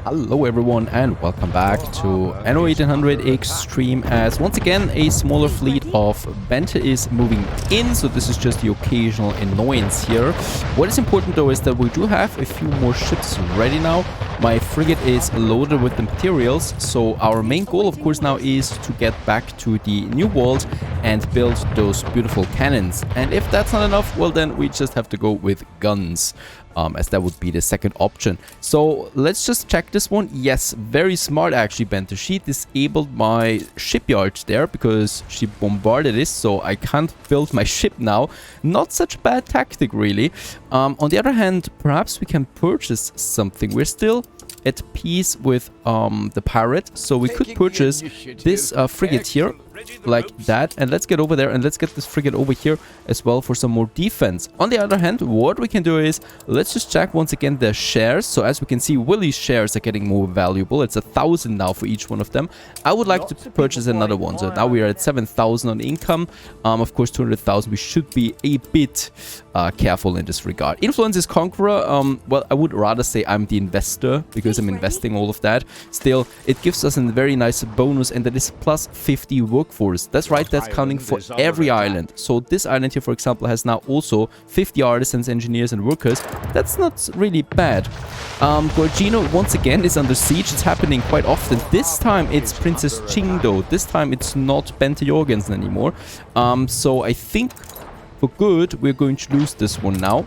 Hello everyone and welcome back to Anno 1800 Extreme, as once again a smaller fleet of Bente is moving in, so this is just the occasional annoyance here. What is important though is that we do have a few more ships ready now. My frigate is loaded with the materials, so our main goal of course now is to get back to the New World and build those beautiful cannons. And if that's not enough, well then we just have to go with guns. As that would be the second option. So let's just check this one. Yes, very smart actually, Bente. She disabled my shipyard there because she bombarded this, so I can't build my ship now. Not such a bad tactic, really. On the other hand, perhaps we can purchase something. We're still at peace with the pirate, so we could purchase this frigate here like that, and let's get over there and let's get this frigate over here as well for some more defense. On the other hand, what we can do is let's just check once again the shares. So as we can see, Willie's shares are getting more valuable. It's 1,000 now for each one of them. I would like to purchase another one, so now we are at 7,000 on income. Of course 200,000. We should be a bit careful in this regard. Influence is conqueror. Well, I would rather say I'm the investor because I'm investing all of that. Still, it gives us a very nice bonus, and that is plus 50 workforce. That's right, that's counting for every island. So this island here, for example, has now also 50 artisans, engineers and workers. That's not really bad. Gorgino once again is under siege. It's happening quite often. This time it's Princess Ching though. This time it's not Bente Jorgensen anymore. So I think for good we're going to lose this one now.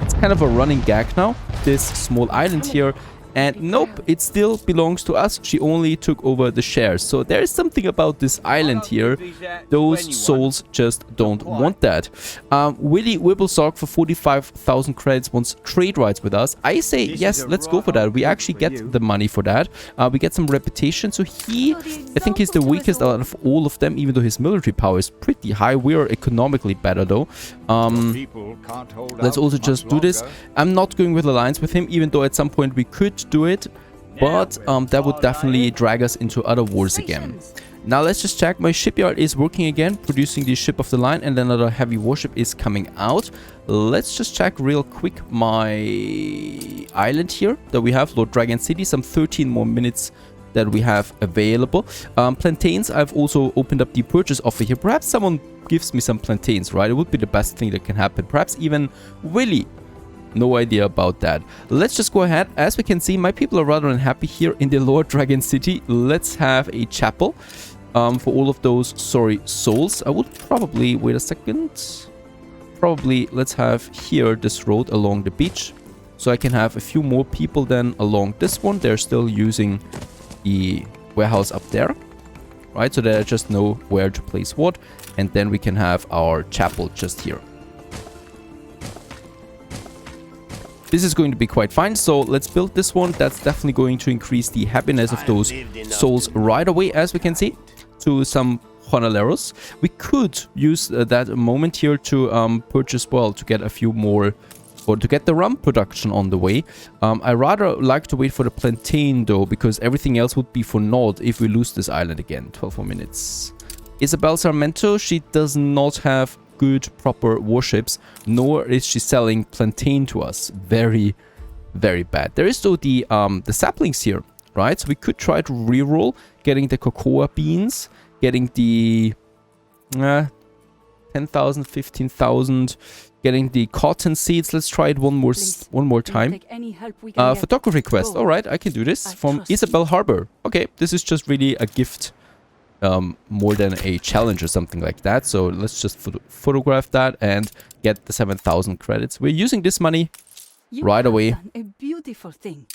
It's kind of a running gag now, this small island here. And nope, it still belongs to us. She only took over the shares. So there is something about this island here. Those souls just don't want that. Willie Wibblesock for 45,000 credits wants trade rights with us. I say yes, let's go for that. We actually get the money for that. We get some reputation. So I think he's the weakest out of all of them, even though his military power is pretty high. We are economically better though. Let's also just do this. I'm not going with alliance with him, even though at some point we could do it, but that would definitely drag us into other wars again. Now let's just check. My shipyard is working again, producing the ship of the line, and another heavy warship is coming out. Let's just check real quick my island here that we have, Lord Dragon City. Some 13 more minutes that we have available. Plantains, I've also opened up the purchase offer here. Perhaps someone gives me some plantains, right? It would be the best thing that can happen. Perhaps even Willie. No idea about that. Let's just go ahead. As we can see, my people are rather unhappy here in the Lord Dragon City. Let's have a chapel for all of those sorry souls. I would probably, wait a second. Probably let's have here this road along the beach. So I can have a few more people then along this one. They're still using the warehouse up there. Right, so they just know where to place what. And then we can have our chapel just here. This is going to be quite fine, so let's build this one. That's definitely going to increase the happiness of those souls right away, as we can see, to some Honaleros. We could use that moment here to purchase, well, to get a few more, or to get the rum production on the way. I rather like to wait for the plantain though, because everything else would be for naught if we lose this island again. 12 more minutes. Isabel Sarmento, she does not have good proper warships, nor is she selling plantain to us. Very, very bad. There is though the saplings here, right? So we could try to reroll, getting the cocoa beans, getting the 10,000, 15,000, getting the cotton seeds. Let's try it one more time. Photography quest. All right, I can do this from Isabel Harbor. Okay, this is just really a gift. More than a challenge or something like that. So let's just photograph that and get the 7,000 credits. We're using this money right away. A beautiful thing.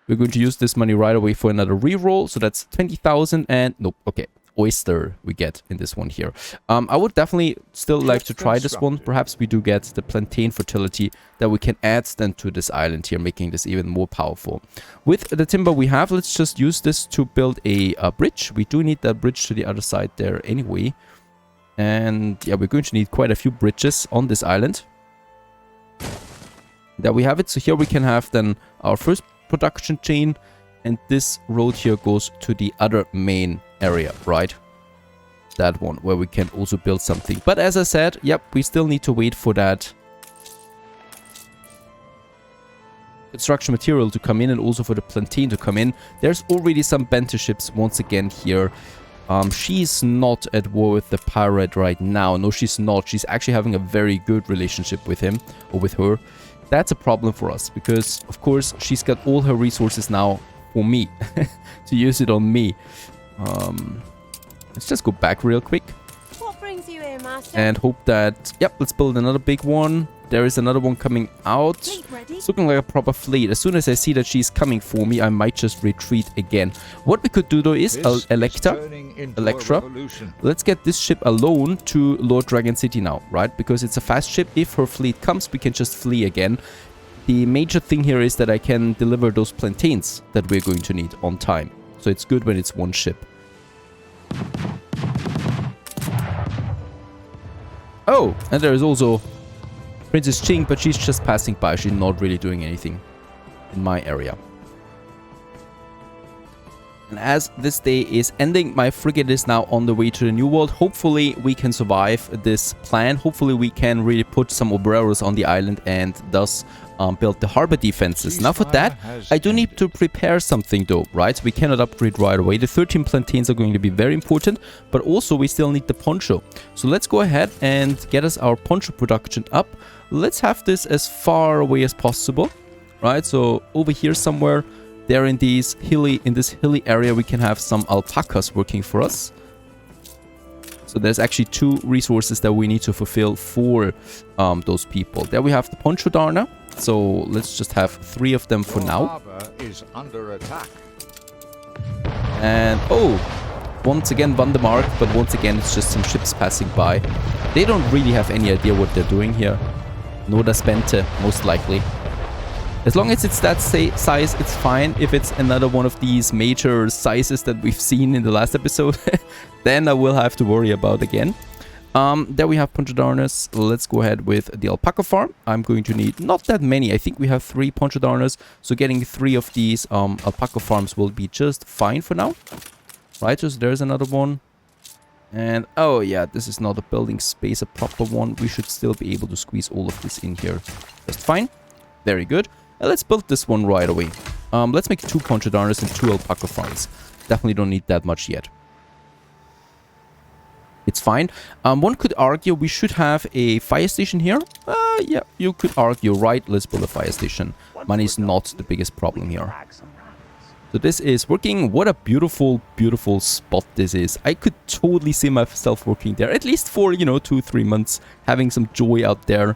We're going to use this money right away for another reroll. So that's 20,000 and nope. Okay. Oyster we get in this one here. I would definitely still like to try this one. Perhaps we do get the plantain fertility that we can add then to this island here, making this even more powerful. With the timber we have, let's just use this to build a bridge. We do need that bridge to the other side there anyway. And yeah, we're going to need quite a few bridges on this island. There we have it. So here we can have then our first production chain. And this road here goes to the other main area, right? That one, where we can also build something. But as I said, yep, we still need to wait for that construction material to come in and also for the plantain to come in. There's already some Bente ships once again here. She's not at war with the pirate right now. No, she's not. She's actually having a very good relationship with him or with her. That's a problem for us because, of course, she's got all her resources now for me to use it on me. Let's just go back real quick. What brings you here, master? And hope that... Yep, let's build another big one. There is another one coming out. It's looking like a proper fleet. As soon as I see that she's coming for me, I might just retreat again. What we could do though is Electra. Let's get this ship alone to Lord Dragon City now, right? Because it's a fast ship. If her fleet comes, we can just flee again. The major thing here is that I can deliver those plantains that we're going to need on time. So it's good when it's one ship. Oh, and there is also Princess Ching, but she's just passing by. She's not really doing anything in my area. And as this day is ending, my frigate is now on the way to the New World. Hopefully we can survive this plan. Hopefully we can really put some obreros on the island and thus build the harbor defenses. Now for that, I do need to prepare something though, right? We cannot upgrade right away. The 13 plantains are going to be very important, but also we still need the poncho. So let's go ahead and get us our poncho production up. Let's have this as far away as possible, right? So over here somewhere, there in this hilly area, we can have some alpacas working for us. So there's actually 2 resources that we need to fulfill for those people. There we have the poncho darner. So let's just have 3 of them for now. Is under attack. And oh, once again Vandemark, but once again it's just some ships passing by. They don't really have any idea what they're doing here. Nor does Bente, most likely. As long as it's that size, it's fine. If it's another one of these major sizes that we've seen in the last episode, then I will have to worry about again. There we have poncho darners. Let's go ahead with the alpaca farm. I'm going to need not that many. I think we have 3 poncho darners. So getting 3 of these alpaca farms will be just fine for now. Right, so there's another one. And oh yeah, this is not a building space, a proper one. We should still be able to squeeze all of this in here. Just fine. Very good. Let's build this one right away. Let's make 2 poncho darners and 2 alpaca farms. Definitely don't need that much yet. It's fine. One could argue we should have a fire station here. Yeah, you could argue, right? Let's build a fire station. Money is not the biggest problem here. So this is working. What a beautiful, beautiful spot this is. I could totally see myself working there, at least for, you know, 2-3 months, having some joy out there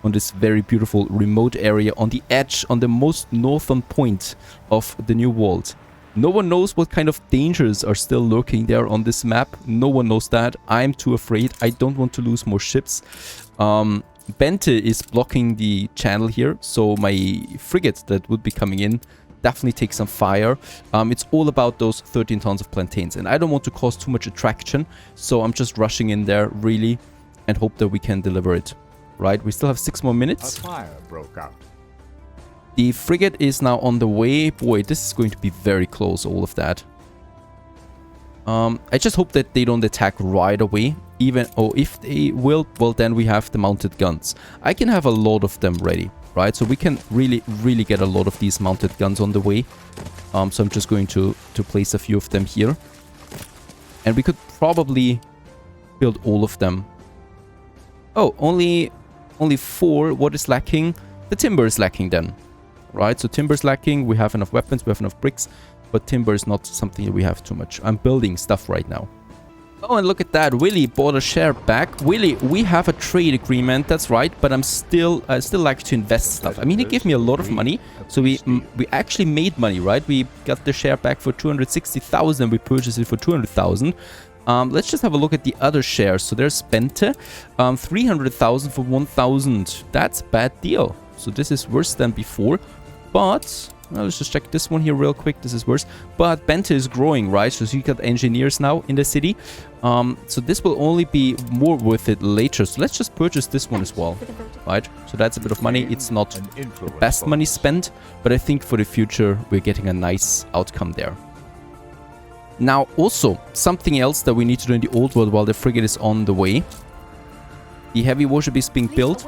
on this very beautiful remote area on the edge, on the most northern point of the New World. No one knows what kind of dangers are still lurking there on this map. No one knows that. I'm too afraid. I don't want to lose more ships. Bente is blocking the channel here, so my frigate that would be coming in definitely take some fire. It's all about those 13 tons of plantains, and I don't want to cause too much attraction, so I'm just rushing in there really and hope that we can deliver it. Right, we still have 6 more minutes. A fire broke out. The frigate is now on the way. Boy, this is going to be very close, all of that. I just hope that they don't attack right away. Even, oh, if they will, well, then we have the mounted guns. I can have a lot of them ready, right? So we can really get a lot of these mounted guns on the way. So I'm just going to place a few of them here. And we could probably build all of them. Oh, only 4. What is lacking? The timber is lacking then. Right, so timber is lacking. We have enough weapons, we have enough bricks, but timber is not something that we have too much. I'm building stuff right now. Oh, and look at that. Willy bought a share back. Willy, we have a trade agreement, that's right, but I still like to invest stuff. I mean, he gave me a lot of money, so we actually made money, right? We got the share back for 260,000, we purchased it for 200,000. Let's just have a look at the other shares. So there's Bente, 300,000 for 1,000. That's a bad deal. So this is worse than before. But let's just check this one here real quick. This is worse. But Bente is growing, right? So you got engineers now in the city. So this will only be more worth it later. So let's just purchase this one as well, right? So that's a bit of money. It's not the best money spent, but I think for the future we're getting a nice outcome there. Now, also, something else that we need to do in the old world while the frigate is on the way. The heavy warship is being built.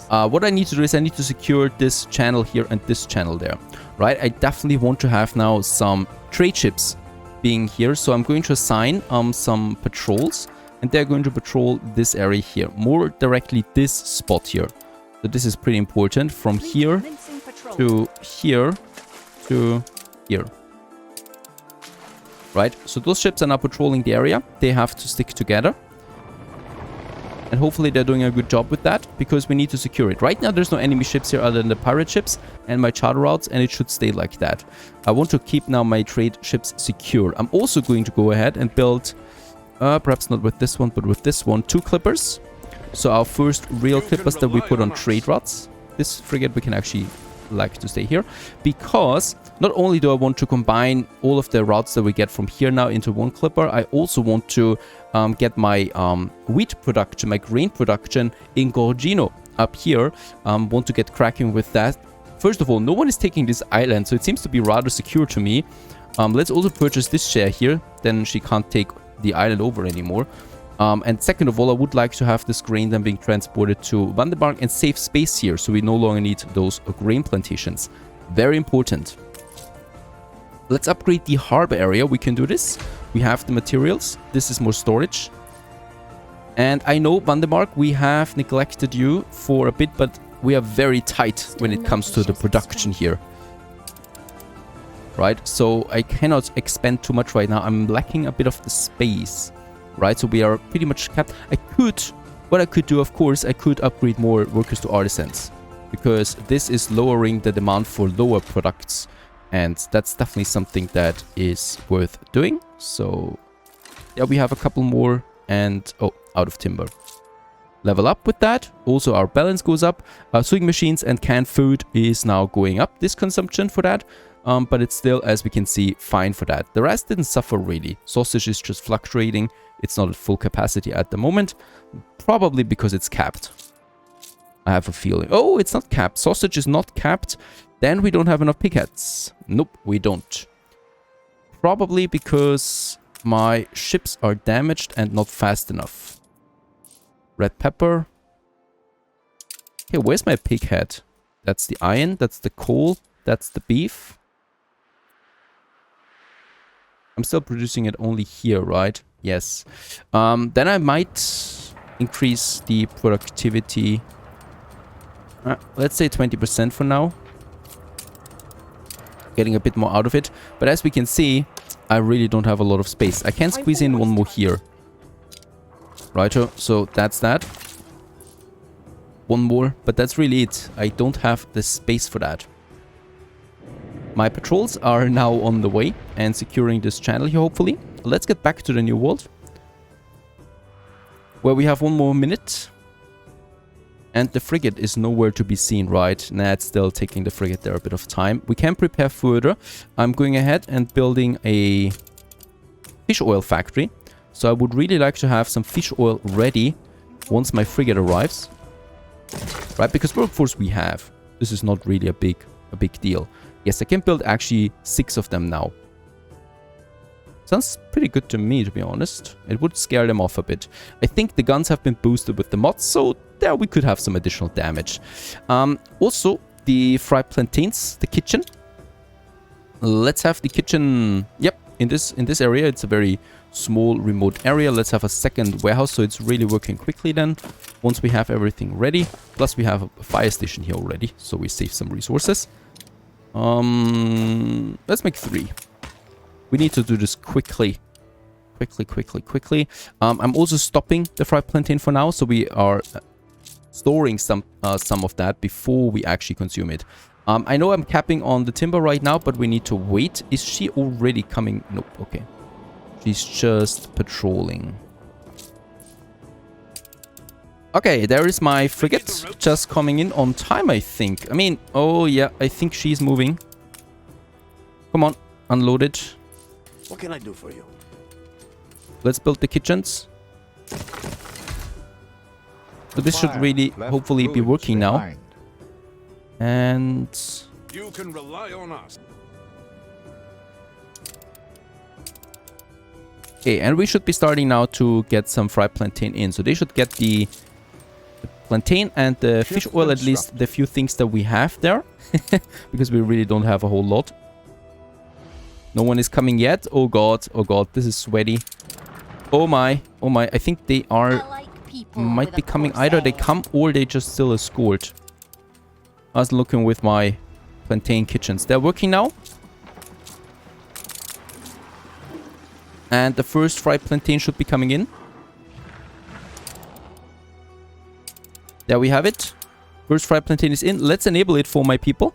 What I need to do is I need to secure this channel here and this channel there, right? I definitely want to have now some trade ships being here. So I'm going to assign some patrols, and they're going to patrol this area here, more directly this spot here. So this is pretty important, from here to here to here. Right, so those ships are now patrolling the area. They have to stick together. And hopefully they're doing a good job with that, because we need to secure it. Right now there's no enemy ships here other than the pirate ships and my charter routes, and it should stay like that. I want to keep now my trade ships secure. I'm also going to go ahead and build, perhaps not with this one, but with this one, 2 clippers. So our first real clippers that we put on trade routes. This frigate we can actually like to stay here, because not only do I want to combine all of the routes that we get from here now into one clipper, I also want to get my wheat production, my grain production in Gorgino up here. Want to get cracking with that. First of all, no one is taking this island, so it seems to be rather secure to me. Let's also purchase this share here, then she can't take the island over anymore. And second of all, I would like to have this grain then being transported to Vandenberg and save space here, so we no longer need those grain plantations. Very important. Let's upgrade the harbor area. We can do this. We have the materials. This is more storage. And I know, Vandenberg, we have neglected you for a bit, but we are very tight when it comes to the production here. Right? So I cannot expand too much right now. I'm lacking a bit of the space. Right, so we are pretty much capped. What I could do, of course, I could upgrade more workers to artisans, because this is lowering the demand for lower products, and that's definitely something that is worth doing. So yeah, we have a couple more, and oh, out of timber. Level up with that. Also our balance goes up. Sewing machines and canned food is now going up, this consumption for that. But it's still, as we can see, fine for that. The rest didn't suffer really. Sausage is just fluctuating. It's not at full capacity at the moment. Probably because it's capped. I have a feeling. Oh, it's not capped. Sausage is not capped. Then we don't have enough pigheads. Nope, we don't. Probably because my ships are damaged and not fast enough. Red pepper. Okay, where's my pighead? That's the iron. That's the coal. That's the beef. I'm still producing it only here, right? Yes. Then I might increase the productivity. Let's say 20% for now. Getting a bit more out of it. But as we can see, I really don't have a lot of space. I can squeeze in one more here. Righto, so that's that. One more, but that's really it. I don't have the space for that. My patrols are now on the way and securing this channel here, hopefully. Let's get back to the New World, where we have one more minute. And the frigate is nowhere to be seen, right? Nah, it's still taking the frigate there a bit of time. We can prepare further. I'm going ahead and building a fish oil factory. So I would really like to have some fish oil ready once my frigate arrives. Right, because workforce we have. This is not really a big deal. Yes, I can build actually 6 of them now. Sounds pretty good to me, to be honest. It would scare them off a bit. I think the guns have been boosted with the mods, so there we could have some additional damage. Also, the fried plantains, the kitchen. Let's have the kitchen, yep, in this area. It's a very small remote area. Let's have a second warehouse, so it's really working quickly then. Once we have everything ready. Plus we have a fire station here already, so we save some resources. Let's make 3. We need to do this quickly. Quickly. I'm also stopping the fried plantain for now, so we are storing some of that before we actually consume it. I know I'm capping on the timber right now, but we need to wait. Is she already coming? Nope, okay. She's just patrolling. Okay, there is my frigate just coming in on time, I think. I mean, oh yeah, I think she's moving. Come on, unload it. What can I do for you? Let's build the kitchens. So this should really, hopefully, be working now. And you can rely on us. okay, and we should be starting now to get some fried plantain in. So they should get the plantain and the fish oil, at least the few things that we have there. Because we really don't have a whole lot. No one is coming yet. Oh god, this is sweaty. Oh my, I think they are... might be coming. Either they come or they just still escort. I was looking with my plantain kitchens. They're working now. And the first fried plantain should be coming in. There we have it. First fried plantain is in. Let's enable it for my people.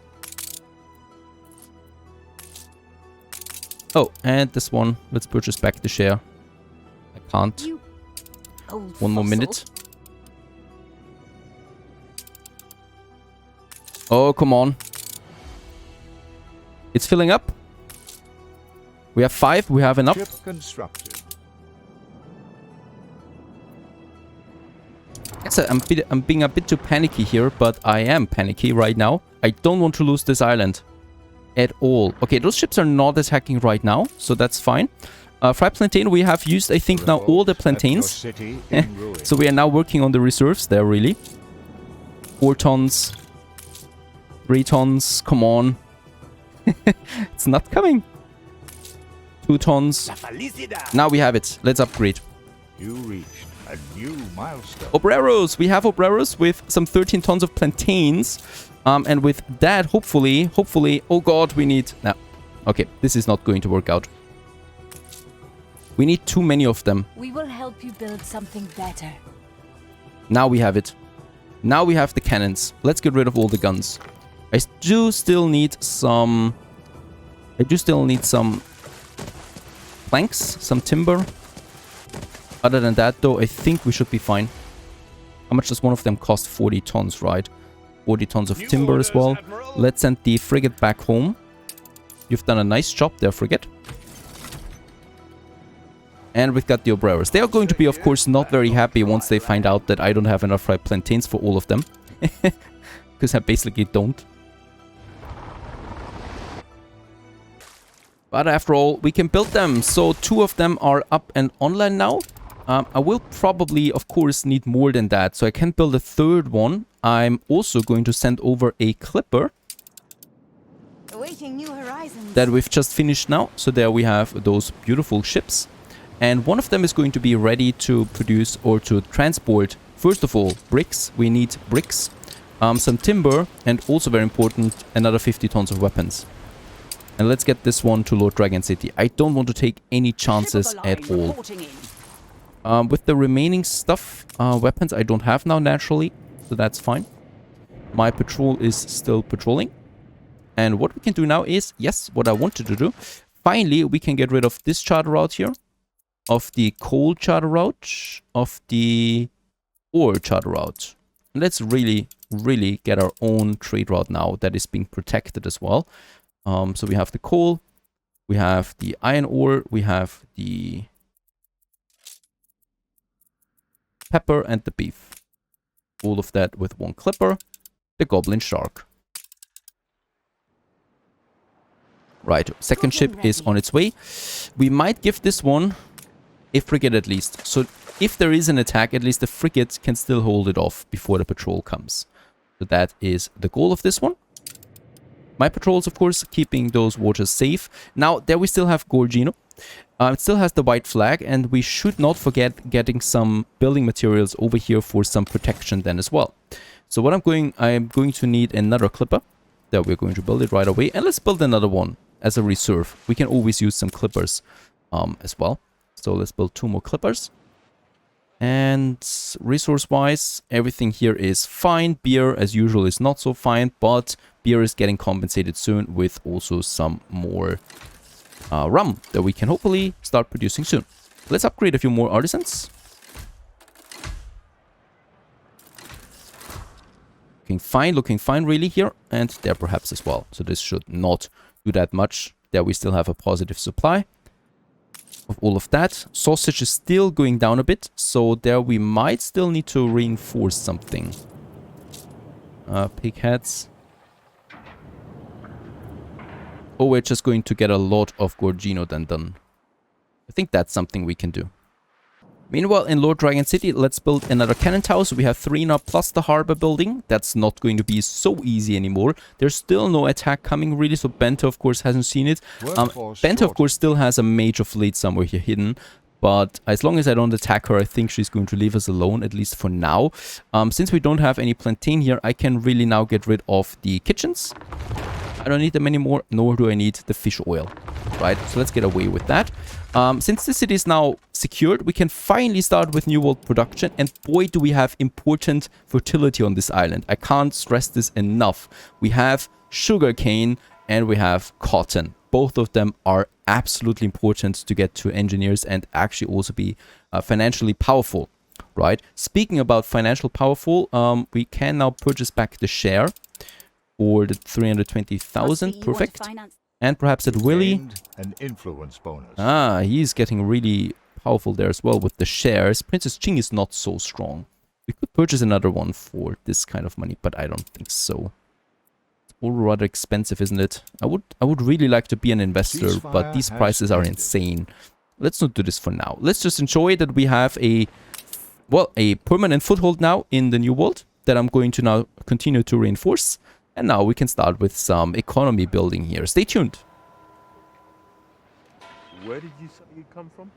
Oh, and this one. Let's purchase back the share. I can't. One more minute. Oh, come on. It's filling up. We have 5. We have enough. Ship constructed. Yes, I'm being a bit too panicky here, but I am panicky right now. I don't want to lose this island at all. Okay, those ships are not attacking right now, so that's fine. Fried plantain, we have used, I think, now all the plantains. So we are now working on the reserves there, really. 4 tons. 3 tons. Come on. It's not coming. 2 tons. Now we have it. Let's upgrade. You reached a new milestone. Obreros. We have obreros with some 13 tons of plantains. And with that, hopefully... Oh god, we need... No. Okay, this is not going to work out. We need too many of them. We will help you build something better. Now we have it. Now we have the cannons. Let's get rid of all the guns. I do still need some... planks, some timber. Other than that, though, I think we should be fine. How much does one of them cost? 40 tons, right? 40 tons of timber as well. Let's send the frigate back home. You've done a nice job there, frigate. And we've got the obreros. They are going to be, of course, not very happy once they find out that I don't have enough fried plantains for all of them. Because I basically don't. But after all, we can build them. So 2 of them are up and online now. I will probably, of course, need more than that. So I can build a 3rd one. I'm also going to send over a clipper. Awaiting new horizons. That we've just finished now. So there we have those beautiful ships. And one of them is going to be ready to produce or to transport, first of all, bricks. We need bricks, some timber, and also very important, another 50 tons of weapons. And let's get this one to Lord Dragon City. I don't want to take any chances at all. With the remaining stuff, weapons I don't have now naturally, so that's fine. My patrol is still patrolling. And what we can do now is, yes, what I wanted to do, finally we can get rid of this charter route here. Of the coal charter route, of the ore charter route. And let's really get our own trade route now that is being protected as well. So we have the coal, we have the iron ore, we have the pepper and the beef. All of that with 1 clipper. The goblin shark. Right, second ship is on its way. We might give this one a frigate at least. So if there is an attack, at least the frigate can still hold it off before the patrol comes. So that is the goal of this one. My patrols, of course, keeping those waters safe. Now, there we still have Gorgino. It still has the white flag, and we should not forget getting some building materials over here for some protection then as well. So what I'm going to need another clipper. There, we're going to build it right away. And let's build another one as a reserve. We can always use some clippers as well. So let's build 2 more clippers. And resource-wise, everything here is fine. Beer, as usual, is not so fine, but beer is getting compensated soon with also some more rum that we can hopefully start producing soon. Let's upgrade a few more artisans. Looking fine really here, and there perhaps as well. So this should not do that much. There we still have a positive supply of all of that. Sausage is still going down a bit, so there we might still need to reinforce something. Pig heads. Oh, we're just going to get a lot of Gorgino then done. I think that's something we can do. Meanwhile, in Lord Dragon City, let's build another cannon tower. So we have 3 now plus the harbor building. That's not going to be so easy anymore. There's still no attack coming really, so Benta, of course, hasn't seen it. Benta, of course, still has a major fleet somewhere here hidden. But as long as I don't attack her, I think she's going to leave us alone, at least for now. Since we don't have any plantain here, I can really now get rid of the kitchens. I don't need them anymore, nor do I need the fish oil, right? So let's get away with that. Since the city is now secured, we can finally start with New World production. And boy, do we have important fertility on this island. I can't stress this enough. We have sugarcane and we have cotton. Both of them are absolutely important to get to engineers and actually also be financially powerful, right? Speaking about financial powerful, we can now purchase back the share for the 320,000. Perfect. And perhaps at Willy. An influence bonus. Ah, he's getting really powerful there as well with the shares. Princess Ching is not so strong. We could purchase another one for this kind of money, but I don't think so. It's all rather expensive, isn't it? I would really like to be an investor, but these prices are insane. Let's not do this for now. Let's just enjoy that we have a permanent foothold now in the New World that I'm going to now continue to reinforce. And now we can start with some economy building here. Stay tuned. Where did you say you come from?